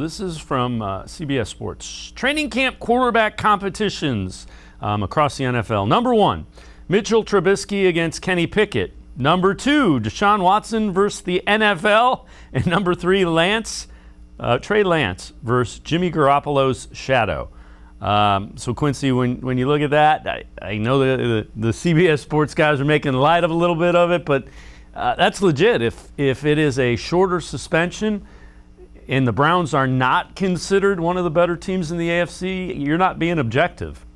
This is from CBS Sports. Training camp quarterback competitions across the NFL. Number 1, Mitchell Trubisky against Kenny Pickett. Number 2, Deshaun Watson versus the NFL. And number 3, Trey Lance versus Jimmy Garoppolo's shadow. So Quincy, when you look at that, I know the CBS Sports guys are making light of a little bit of it, but that's legit. If it is a shorter suspension and the Browns are not considered one of the better teams in the AFC, you're not being objective.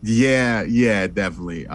Yeah, definitely.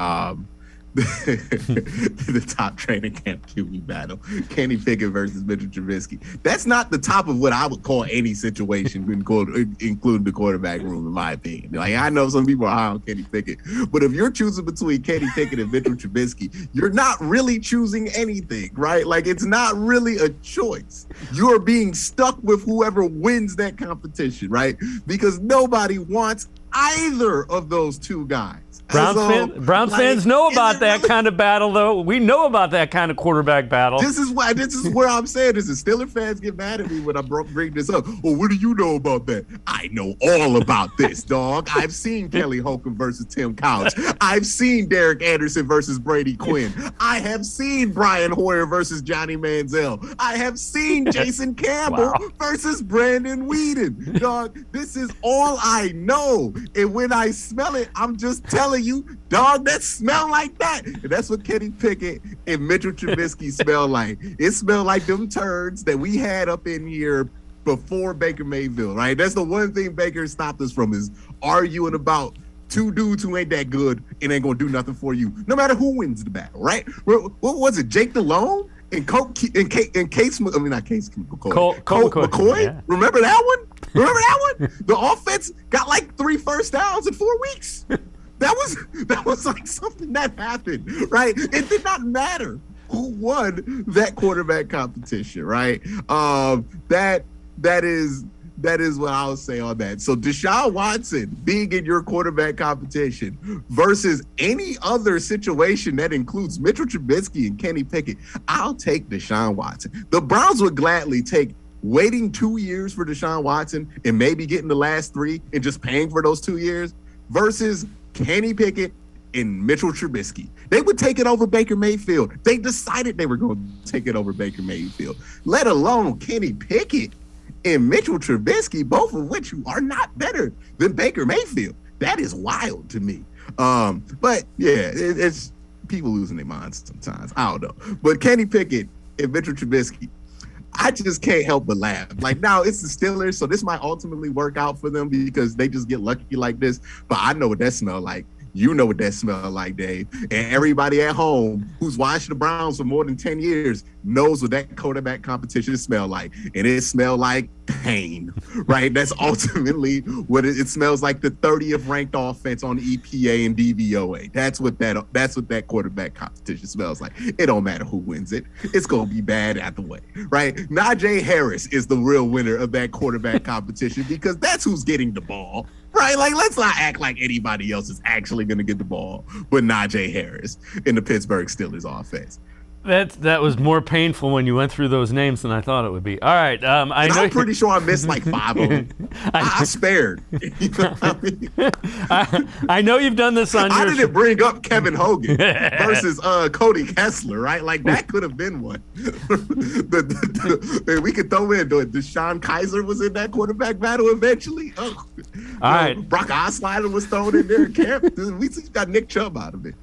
The top training camp QB battle, Kenny Pickett versus Mitchell Trubisky. That's not the top of what I would call any situation, including the quarterback room, in my opinion. Like, I know some people are high on Kenny Pickett, but if you're choosing between Kenny Pickett and Mitchell Trubisky, you're not really choosing anything, right? Like, it's not really a choice. You're being stuck with whoever wins that competition, right? Because nobody wants either of those two guys. Browns fans know about that kind of battle, though. We know about that kind of quarterback battle. This is where I'm saying this is. Steelers fans get mad at me when I bring this up. Oh, what do you know about that? I know all about this, dog. I've seen Kelly Holcomb versus Tim Couch. I've seen Derek Anderson versus Brady Quinn. I have seen Brian Hoyer versus Johnny Manziel. I have seen Jason Campbell versus Brandon Whedon. Dog, this is all I know. And when I smell it, I'm just telling you, dog, that smell like that. And that's what Kenny Pickett and Mitchell Trubisky smell like. It smelled like them turds that we had up in here before Baker Mayfield, right? That's the one thing Baker stopped us from, is arguing about two dudes who ain't that good and ain't gonna do nothing for you, no matter who wins the battle, right? What was it, Jake Delhomme and Colt McCoy? Yeah. Remember that one? The offense got like 3 first downs in 4 weeks. That was like something that happened, right? It did not matter who won that quarterback competition, right? That is what I would say on that. So Deshaun Watson being in your quarterback competition versus any other situation that includes Mitchell Trubisky and Kenny Pickett, I'll take Deshaun Watson. The Browns would gladly take waiting 2 years for Deshaun Watson and maybe getting the last 3 and just paying for those 2 years versus Kenny Pickett and Mitchell Trubisky. They would take it over Baker Mayfield. They decided they were going to take it over Baker Mayfield, let alone Kenny Pickett and Mitchell Trubisky, both of which are not better than Baker Mayfield. That is wild to me. But yeah, it's people losing their minds sometimes. I don't know. But Kenny Pickett and Mitchell Trubisky, I just can't help but laugh. Like, now it's the Steelers, so this might ultimately work out for them because they just get lucky like this. But I know what that smell like. You know what that smell like, Dave. And everybody at home who's watched the Browns for more than 10 years knows what that quarterback competition smell like. And it smelled like pain, right? That's ultimately what it smells like, the 30th ranked offense on the EPA and DVOA. That's what that quarterback competition smells like. It don't matter who wins it. It's going to be bad either way, right? Najee Harris is the real winner of that quarterback competition because that's who's getting the ball. Right, like, let's not act like anybody else is actually going to get the ball but Najee Harris in the Pittsburgh Steelers offense. That was more painful when you went through those names than I thought it would be. All right, I'm pretty sure I missed like 5 of them. I spared. You know what I mean? I know you've done this on. I didn't bring up Kevin Hogan versus Cody Kessler, right? Like, that could have been one. We could throw in Deshaun Kaiser was in that quarterback battle eventually. All right, Brock Osweiler was thrown in there. Camp. We got Nick Chubb out of it.